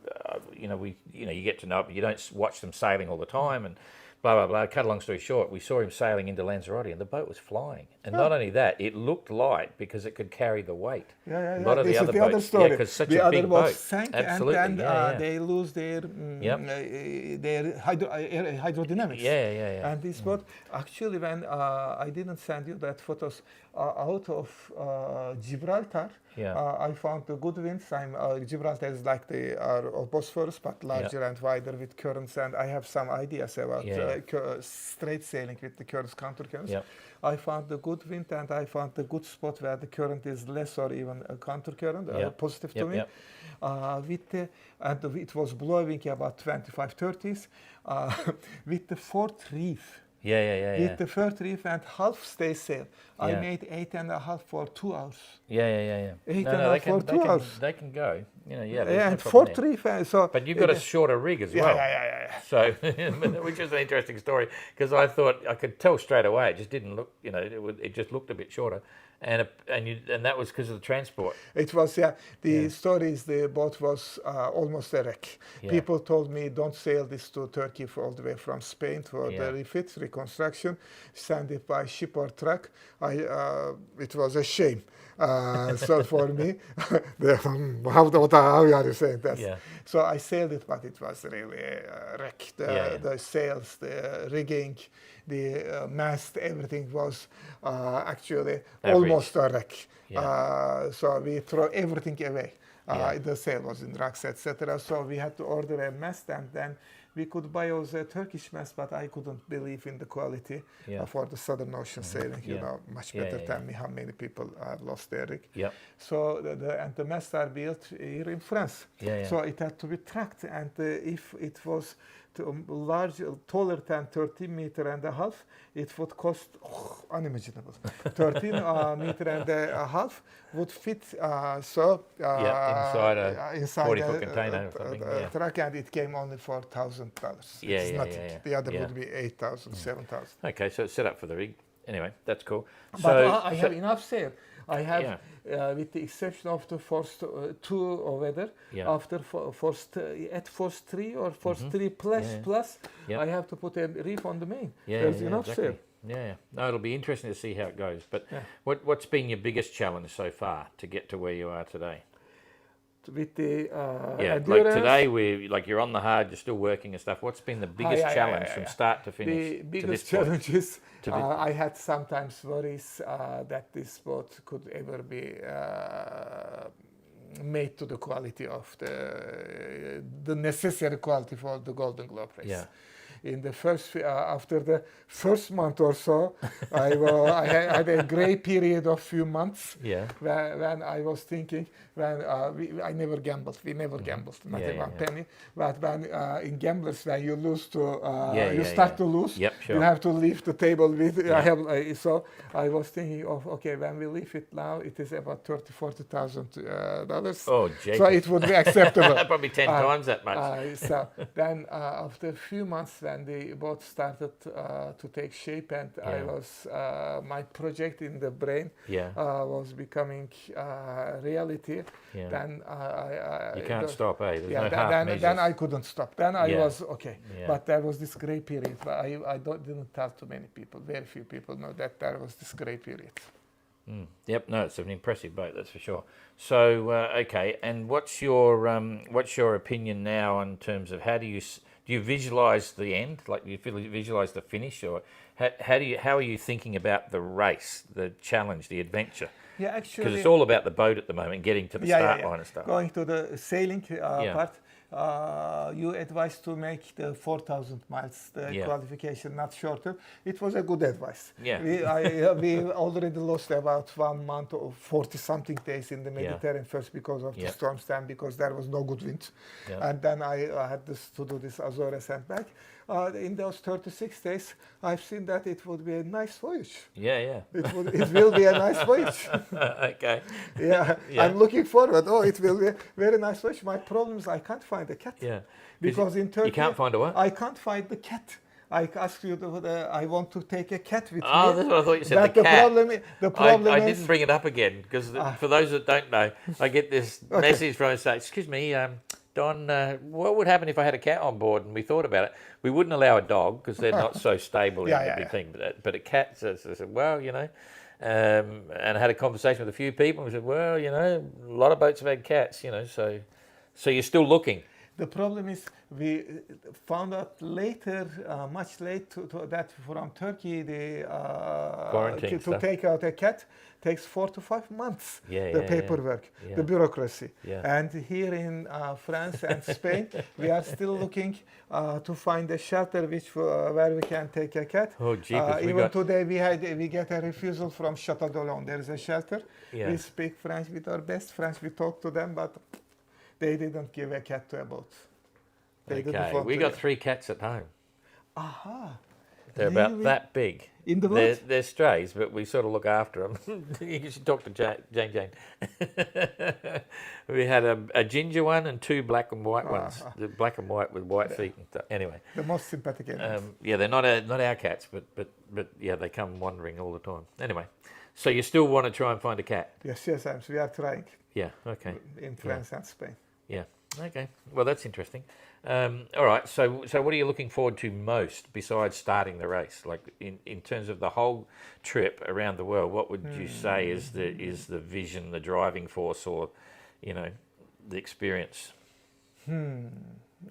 you get to know it, but you don't watch them sailing all the time and blah blah blah. Cut a long story short, we saw him sailing into Lanzarote, and the boat was flying. And not only that, it looked light because it could carry the weight.
A
lot of
this
the other
is the
boats,
other story.
because such
the
a
other
big
boat
boat.
sank,
Absolutely,
and
yeah.
they lose their hydrodynamics.
Yeah.
And this boat, actually, when I didn't send you that photos out of Gibraltar. I found the good winds. Gibraltar is like the Bosphorus, but larger and wider with currents, and I have some ideas about straight sailing with the currents, counter currents. I found the good wind, and I found the good spot where the current is less or even a counter current, positive to me. And it was blowing about 25, 30s with the fourth reef. With the first reef and half stay sail. I made 8.5 for 2 hours. 8.5 for 2 hours.
They can go.
And fourth reef.
But you've got a shorter rig as well. So, which is an interesting story, because I thought I could tell straight away. It just didn't look. It just looked a bit shorter. And that was because of the transport.
It was, The story is the boat was almost a wreck. People told me, don't sail this to Turkey all the way from Spain for the refit, reconstruction, send it by ship or truck. It was a shame. So for me, how are you saying that? So I sailed it, but it was really a wreck. The sails, the rigging, the mast, everything was actually almost a wreck. So we throw everything away. The sail was in rocks, etc. So we had to order a mast, and then we could buy also a Turkish mast, but I couldn't believe in the quality for the Southern Ocean sailing. Much better than me. How many people have lost their rig? So the masts are built here in France. So it had to be tracked, and if it was taller than 13.5 meters, it would cost unimaginable. 13.5 would fit
inside a 40-foot container or something.
Truck, and it came only for $1,000. It's nothing. The other would be 8,000, 7,000.
Okay, so it's set up for the rig. Anyway, that's cool.
But I have enough sail. I have, with the exception of the first 2 weather, after at force 3 or force 3 plus, I have to put a reef on the main. There's enough sail.
No, it'll be interesting to see how it goes. But what's been your biggest challenge so far to get to where you are today?
With the
like today, you're on the hard, you're still working and stuff. What's been the biggest challenge from start to finish?
The biggest challenge is I had sometimes worries that this boat could ever be made to the quality of the necessary quality for the Golden Globe race. In the first, after the first month or so, I had a grey period of few months when I was thinking, I never gambled. We never gambled, not one penny. But when in gamblers, when you lose you start to lose, you have to leave the table with. So I was thinking of, okay, when we leave it now, it is about $30,000-$40,000.
Oh, Jacob.
So it would be acceptable.
Probably 10 times that much.
So then after a few months, when the boat started to take shape, and I was my project in the brain was becoming reality. Then
you can't stop, eh? There's no
then,
half
then I couldn't stop. Then I was okay. But there was this grey period. But I didn't tell too many people. Very few people know that there was this grey period.
Yep, no, it's an impressive boat, that's for sure. So, okay, and what's your opinion now in terms of do you visualize the end? Like, do you visualize the finish, or how are you thinking about the race, the challenge, the adventure?
Yeah, actually,
because it's all about the boat at the moment, getting to the start line and stuff.
Going to the sailing part, you advised to make the 4,000 miles the qualification, not shorter. It was a good advice. We already lost about 1 month or 40-something days in the Mediterranean, first because of the storms, then because there was no good wind. And then I had to do this Azores and back. In those 36 days, I've seen that it would be a nice voyage. It will be a nice voyage.
Okay.
I'm looking forward. It will be a very nice voyage. My problem is I can't find a cat. Because in Turkey,
you can't find a what?
I can't find the cat. I asked you, I want to take a cat with me.
Oh, that's what I thought you said,
But
the cat.
The problem
I
is...
didn't bring it up again, because for those that don't know, I get this message from saying, excuse me, Don, what would happen if I had a cat on board? And we thought about it. We wouldn't allow a dog, because they're not so stable and everything. But a cat, I said, well, you know, and I had a conversation with a few people, and we said, well, you know, a lot of boats have had cats, you know, so you're still looking.
The problem is we found out later, much later, that from Turkey, to take out a cat takes 4 to 5 months. The paperwork, the bureaucracy. And here in France and Spain, we are still looking to find a shelter where we can take a cat.
Oh, jeepers,
even today we get a refusal from Chateau d'Olonne. There is a shelter. We speak French with our best French. We talk to them, but they didn't give a cat to a boat.
We got 3 cats at home.
Aha.
They're about that big.
In the boat?
They're strays, but we sort of look after them. You should talk to Jane. We had a ginger one and 2 black and white ones. The black and white with white feet and stuff. Anyway.
The most sympathetic animals.
They're not our cats, but yeah, they come wandering all the time. Anyway, so you still want to try and find a cat?
Yes, we are trying.
Yeah, okay.
In France and Spain.
Yeah, okay. Well, that's interesting. All right, so what are you looking forward to most besides starting the race? Like in terms of the whole trip around the world, what would you say is the vision, the driving force, or, you know, the experience?
A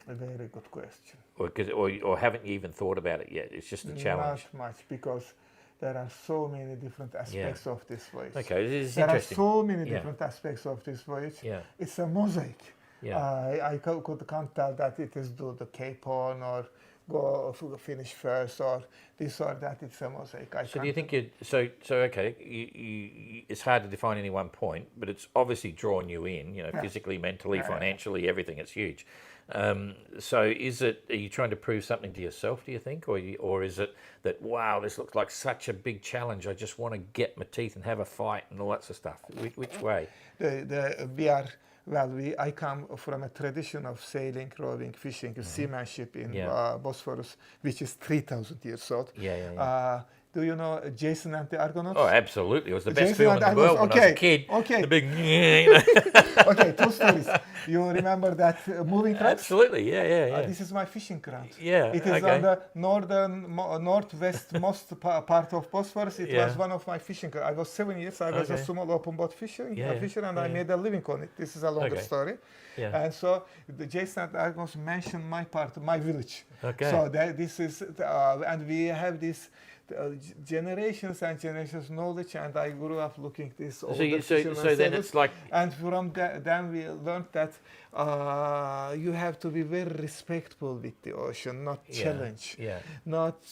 very good question.
Or haven't you even thought about it yet? It's just a challenge.
Not much, because there are so many different aspects of this voyage.
Okay, this is
there
interesting.
There are so many different aspects of this voyage. It's a mosaic. I can't tell that it is do the Cape Horn or go finish first or this or that. It's a mosaic.
So do you think okay? It's hard to define any one point, but it's obviously drawn you in. You know, physically, mentally, financially, everything. It's huge. So are you trying to prove something to yourself, do you think? Or is it that, wow, this looks like such a big challenge, I just want to get my teeth and have a fight and all that sort of stuff? Which way?
I come from a tradition of sailing, rowing, fishing, seamanship in Bosphorus, which is 3,000 years old. Do you know Jason and the Argonauts?
Oh, absolutely. It was the best film in the world when I was a kid.
Okay.
The big...
Okay, 2 stories. You remember that moving ground?
Absolutely, yeah.
This is my fishing ground.
Yeah,
it is on the northwestmost part of Bosphorus. It was one of my fishing grounds. I was 7 years. I was a small open boat fisher, and I made a living on it. This is a longer story. And so the Jason and Argonauts mentioned my part, my village. So this is, and we have this generations and generations knowledge, and I grew up looking this. So
then it's like,
and from then we learned that you have to be very respectful with the ocean, not challenge, not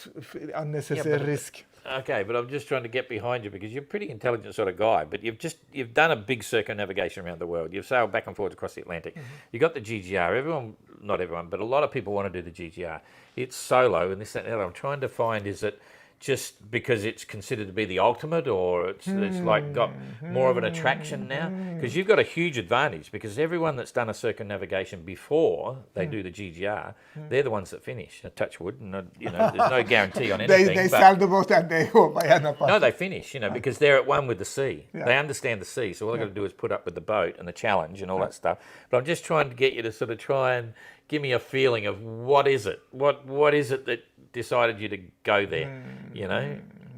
unnecessary risk.
Okay, but I'm just trying to get behind you because you're a pretty intelligent sort of guy, but you've done a big circumnavigation around the world. You've sailed back and forth across the Atlantic. You got the GGR. Not everyone, but a lot of people want to do the GGR. It's solo and this, that, and the other. I'm trying to find, is it just because it's considered to be the ultimate, or it's like got more of an attraction now? Because you've got a huge advantage, because everyone that's done a circumnavigation before they do the GGR, they're the ones that finish. Touch wood, and there's no guarantee on anything.
They sell the boat and they go by another part.
No, they finish, because they're at one with the sea. They understand the sea, so all they've got to do is put up with the boat and the challenge and all that stuff. But I'm just trying to get you to sort of try and give me a feeling of what is it? What is it that decided you to go there?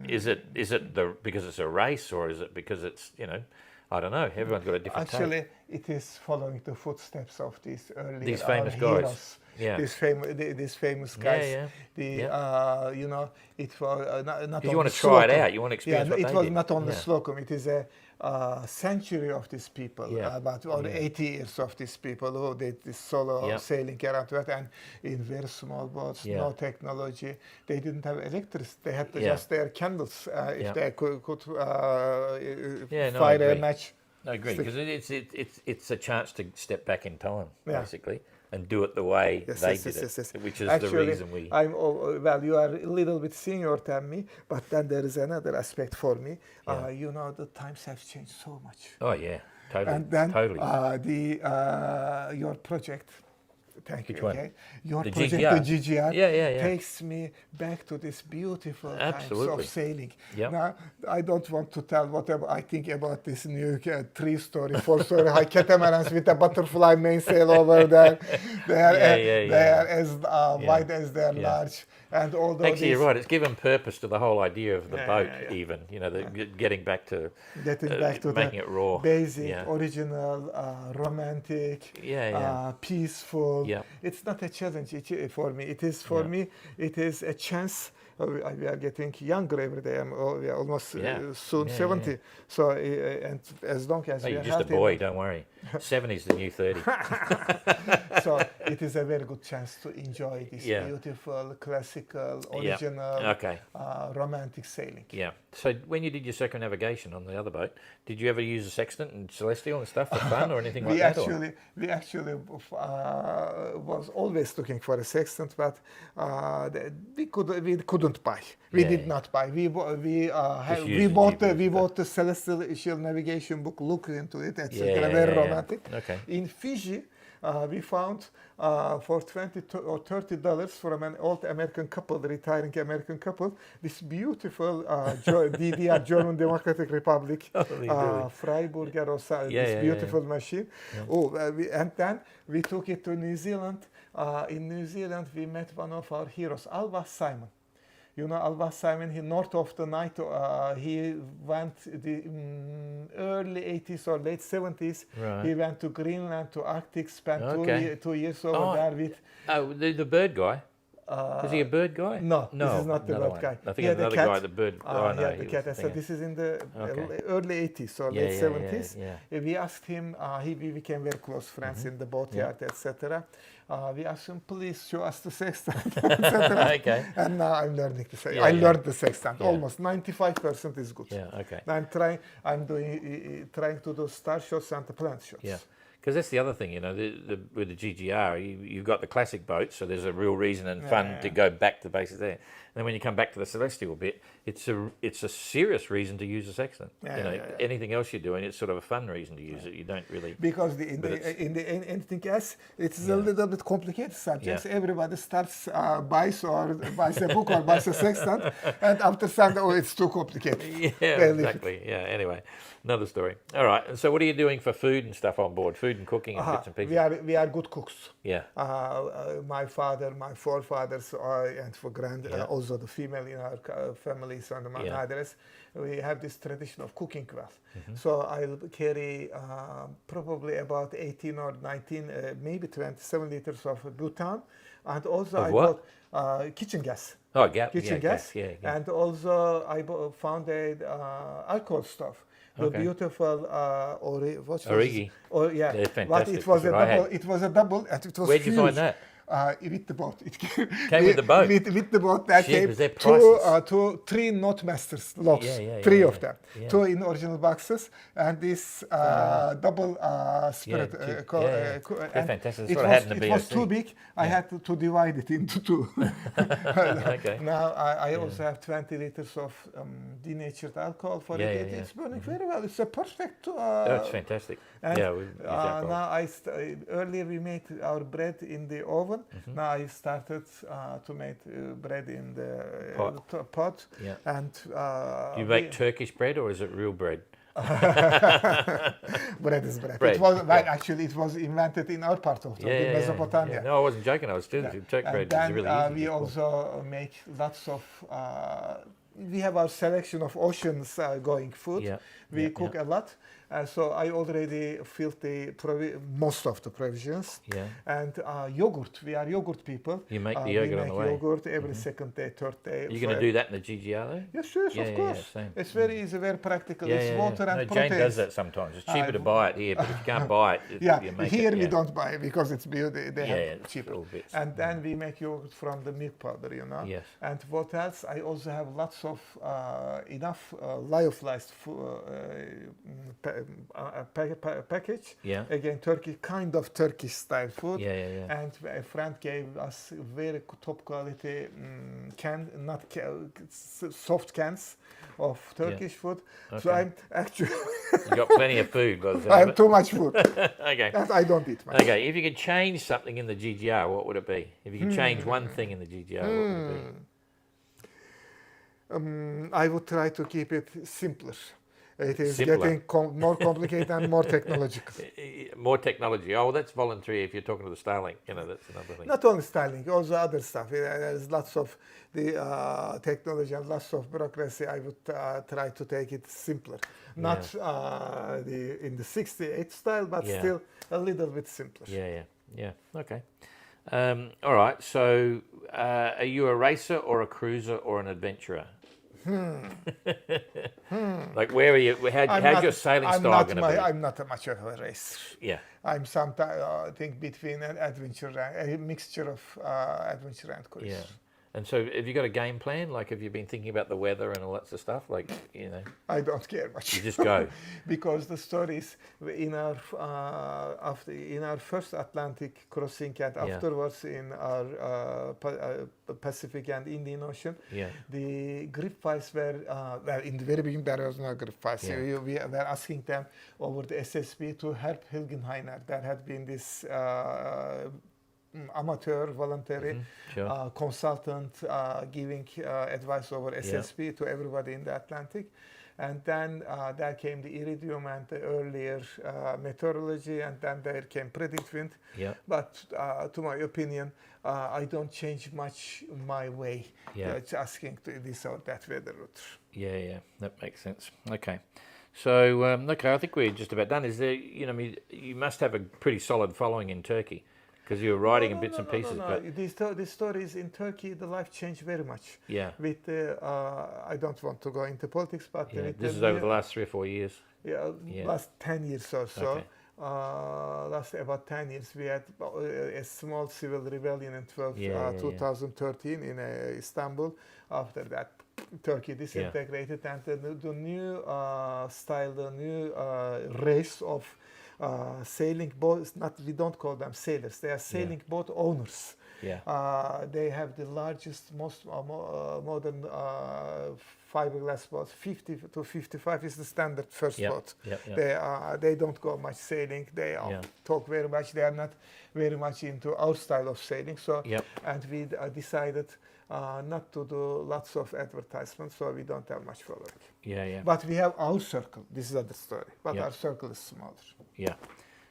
Is it because it's a race, or is it because it's I don't know. Everyone's got a different
Actually, it is following the footsteps of these
famous guys.
These famous guys. It was not.
You want to try it out. You want to experience what they did.
It was not only Slocum. It is a century of these people, about 80 years of these people who did this solo sailing around the world, and in very small boats, no technology. They didn't have electricity. They had just their candles if they could fire a match.
I agree, because it's a chance to step back in time, basically, and do it the way they did it, which is actually the reason we...
you are a little bit senior than me, but then there is another aspect for me. The times have changed so much.
Oh, yeah, totally.
And then your project, Thank
Which
you
one?
again. Your
The
project,
GGR.
the GGR,
Yeah.
takes me back to this beautiful times
Absolutely.
of sailing.
Yep.
Now, I don't want to tell whatever I think about this new 3-story, 4-story high catamarans with a butterfly mainsail over there. They are as wide as they are large. And although
actually, you're right. It's given purpose to the whole idea of the boat, even. You know, getting back to making it raw,
basic, original, romantic, peaceful.
Yeah.
It's not a challenge for me. It is for me. It is a chance. We are getting younger every day. We are almost soon 70. So, and as long as we are
just a boy, don't worry. 70 is the new 30.
So it is a very good chance to enjoy this beautiful, classical, original, romantic sailing.
Yeah. So when you did your circumnavigation on the other boat, did you ever use a sextant and celestial and stuff for fun or anything like that?
We actually was always looking for a sextant, but we couldn't buy. We did not buy. We bought the celestial navigation book. Look into it. It's very romantic.
Okay.
In Fiji, we found for $20 or $30 from an old American couple, the retiring American couple, this beautiful DDR, German Democratic Republic, Freiburger or this beautiful machine. And then we took it to New Zealand. In New Zealand, we met one of our heroes, Alva Simon. You know, Alva Simon, he north of the night, he went the early 80s or late 70s. Right. He went to Greenland, to Arctic, spent 2 years over there with...
Oh, the bird guy? Is he a bird guy?
No, this is not the bird guy.
I think another guy, the bird.
The cat. So this is in the early 80s or late 70s. We asked him, we became very close friends in the boatyard, etc. We asked him, please show us the sextant, etc. And now I'm learning to say. I learned the sextant. Almost 95% is good. I'm trying to do star shots and the planet shots.
Yeah. Because that's the other thing, you know, with the GGR, you've got the classic boat, so there's a real reason and fun to go back to the bases there. And then when you come back to the celestial bit, it's a serious reason to use a sextant. Anything else you're doing, it's sort of a fun reason to use it. You don't really...
Because anything else, it's a little bit complicated subjects. Everybody starts buys a book or buys a sextant, and after some, it's too complicated.
Exactly. Anyway, another story. All right. And so what are you doing for food and stuff on board? Food and cooking and bits and pieces?
We are good cooks.
Yeah.
My father, my forefathers, and for also the female in our families and among others, we have this tradition of cooking well. So I'll carry probably about 18 or 19, maybe 27 liters of butane, and also kitchen gas. Kitchen gas. And also I found alcohol stuff. The beautiful
Origi.
They're fantastic. But it was a double. It was a double, and it was
Where'd you find that?
With the boat. It
came with the boat?
With the boat. That came three Knotmasters locks, three of them. Two in original boxes, and this double spirit.
They're fantastic. That's
what
I had in the BSC.
It was too big. I had to divide it into two. Now I also have 20 liters of denatured alcohol for it. It's burning very well. It's a perfect...
it's fantastic.
And now earlier we made our bread in the oven. Now I started to make bread in the pot. And
you make Turkish bread, or is it real bread?
Bread is bread. It was actually it was invented in our part of Mesopotamia.
No, I wasn't joking. I was still Turkish bread is really easy.
We also make lots of. We have our selection of oceans going food. We cook a lot. So I already filled most of the provisions. And yogurt. We are yogurt people.
You make the yogurt on the way.
We make yogurt every second day, third day.
You're going to do that in the GGR though?
Yes, of course. It's very easy, very practical. It's water and protein.
Jane does that sometimes. It's cheaper to buy it here, but if you can't buy it, you make
here
it.
we don't buy it because it's they have cheaper.
Bits.
And then we make yogurt from the milk powder, you know.
Yes.
And what else? I also have lots of enough lyophilized package.
Yeah.
Again, Turkish style food.
Yeah.
And a friend gave us very top quality soft cans of Turkish food.
Okay.
So I'm actually
You got plenty of food, by the sound
I
of
have
it.
too much food.
Okay.
And I don't eat much.
Okay, if you could change something in the GGR, what would it be? If you could change one thing in the GGR, what would it be?
I would try to keep it simpler. It is
Simpler.
getting more complicated and more technological.
More technology. Oh, well, that's voluntary if you're talking to the Starlink. That's another thing.
Not only styling, also other stuff. There's lots of the technology and lots of bureaucracy. I would try to take it simpler. Not in the 68 style, but still a little bit simpler.
Yeah. Okay. All right. So, are you a racer or a cruiser or an adventurer? Like, where are you? How's your sailing style going to be?
I'm not much of a racer.
Yeah.
I'm sometimes I think between an adventure, a mixture of adventure and cruise.
Yeah. And so, have you got a game plan? Like, have you been thinking about the weather and all that sort of stuff? Like,
I don't care much.
You just go.
Because the stories in our first Atlantic crossing and afterwards in our Pacific and Indian Ocean, the grip files were well, in the very beginning there was no grip files. We were asking them over the SSB to help Hilgenheiner. There had been this amateur, voluntary consultant giving advice over SSB to everybody in the Atlantic. And then there came the iridium and the earlier meteorology, and then there came predict wind. But to my opinion, I don't change much my way. It's asking to this or that weather route.
Yeah, that makes sense. Okay. So, I think we're just about done. Is there, you must have a pretty solid following in Turkey. Because you were writing in bits and pieces. But
these stories in Turkey, the life changed very much.
Yeah.
With I don't want to go into politics, but
this is over the last 3 or 4 years.
Last 10 years or so. Okay. Last about 10 years, we had a small civil rebellion in 2013 in Istanbul. After that, Turkey disintegrated, and the new style, the new race of sailing boats, we don't call them sailors, they are sailing boat owners. They have the largest, most modern fiberglass boats. 50 to 55 is the standard first boat. They don't go much sailing. They talk very much. They are not very much into our style of sailing. So, and we decided not to do lots of advertisements, so we don't have much following. But we have our circle. This is another story. But our circle is smaller.
Yeah.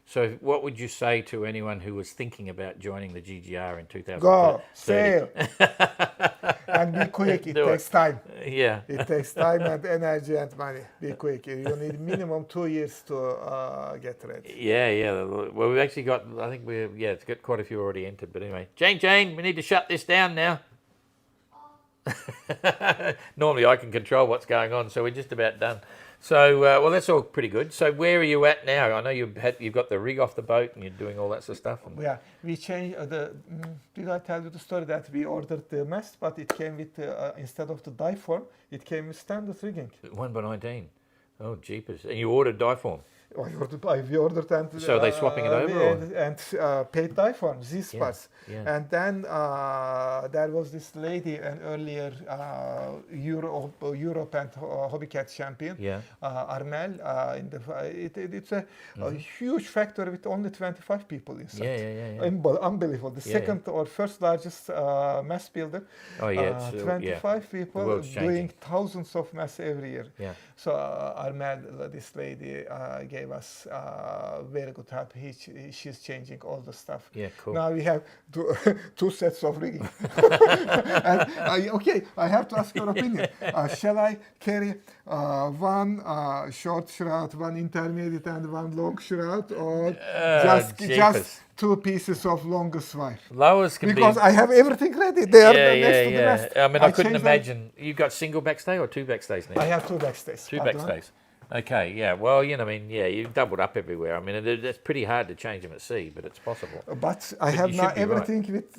So what would you say to anyone who was thinking about joining the GGR in 2030?
Go, sail. And be quick. It takes time.
It
takes time and energy and money. Be quick. You need minimum 2 years to get ready.
Well, we've actually got, I think it's got quite a few already entered. But anyway, Jane, we need to shut this down now. Normally I can control what's going on, so we're just about done. So, well, that's all pretty good. So where are you at now? I know you've got the rig off the boat and you're doing all that sort of stuff.
We changed did I tell you the story that we ordered the mast, but it came with, instead of the diform, it came with standard rigging.
1x19. Oh, jeepers. And you ordered diform?
We ordered and
so are they swapping it over
and paid diform, Z-Spars. And then there was this lady, an earlier Europe and Hobbycat champion, Armel. It's a huge factory with only 25 people inside. Unbelievable. The second or first largest mass builder. 25 people doing thousands of mass every year. So Armel, this lady, gave us very good help. She's changing all the stuff.
Cool.
Now we have two sets of rigging. And I have to ask your opinion. Shall I carry one short shroud, one intermediate, and one long shroud, or just 2 pieces of longest wire? Because I have everything ready. They are next to the rest.
I mean, I couldn't imagine. You've got single backstay or 2 backstays now?
I have 2 backstays.
2 backstays. Okay, yeah. Well, you know, I mean, yeah, you've doubled up everywhere. I mean, it's pretty hard to change them at sea, but it's possible.
But I have now everything with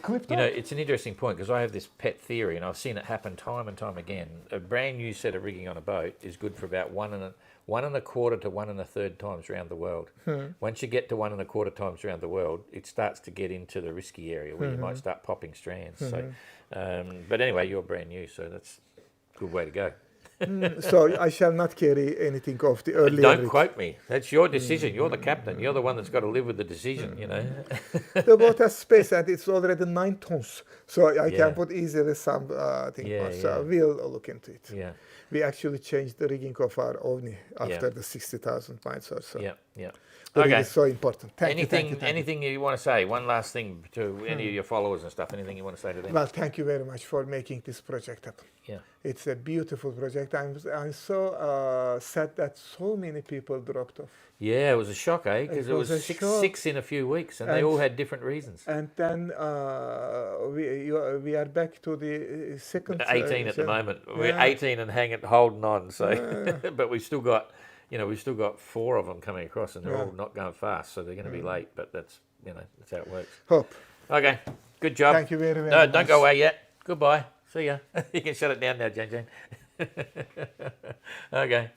clipped
You know,
up.
it's an interesting point because I have this pet theory, and I've seen it happen time and time again. A brand new set of rigging on a boat is good for about 1 1/4 to 1 1/3 times around the world. Once you get to 1 1/4 times around the world, it starts to get into the risky area where you might start popping strands. So, but anyway, you're brand new, so that's a good way to go.
So I shall not carry anything of the earlier.
Don't quote me. That's your decision. You're the captain. You're the one that's got to live with the decision, you know.
The boat has space and it's already 9 tons. So I can put easily some thing. So we'll look into it.
Yeah.
We actually changed the rigging of our OVNI after the 60,000 miles or so.
Yeah, yeah.
But
okay.
It is so important. Thank you.
Anything you want to say? One last thing to any of your followers and stuff. Anything you want to say to them?
Well, thank you very much for making this project happen.
Yeah.
It's a beautiful project. I'm so sad that so many people dropped off.
Yeah, it was a shock, eh? Because it was six in a few weeks, and they all had different reasons.
And then we are back to the second.
18 at the moment. We're 18 and holding on. So, but we've still got 4 of them coming across, and they're all not going fast, so they're going to be late. But that's how it works.
Hope.
Okay, good job.
Thank you very much.
No, don't go away yet. Goodbye. See ya. You can shut it down now, Jane. Okay.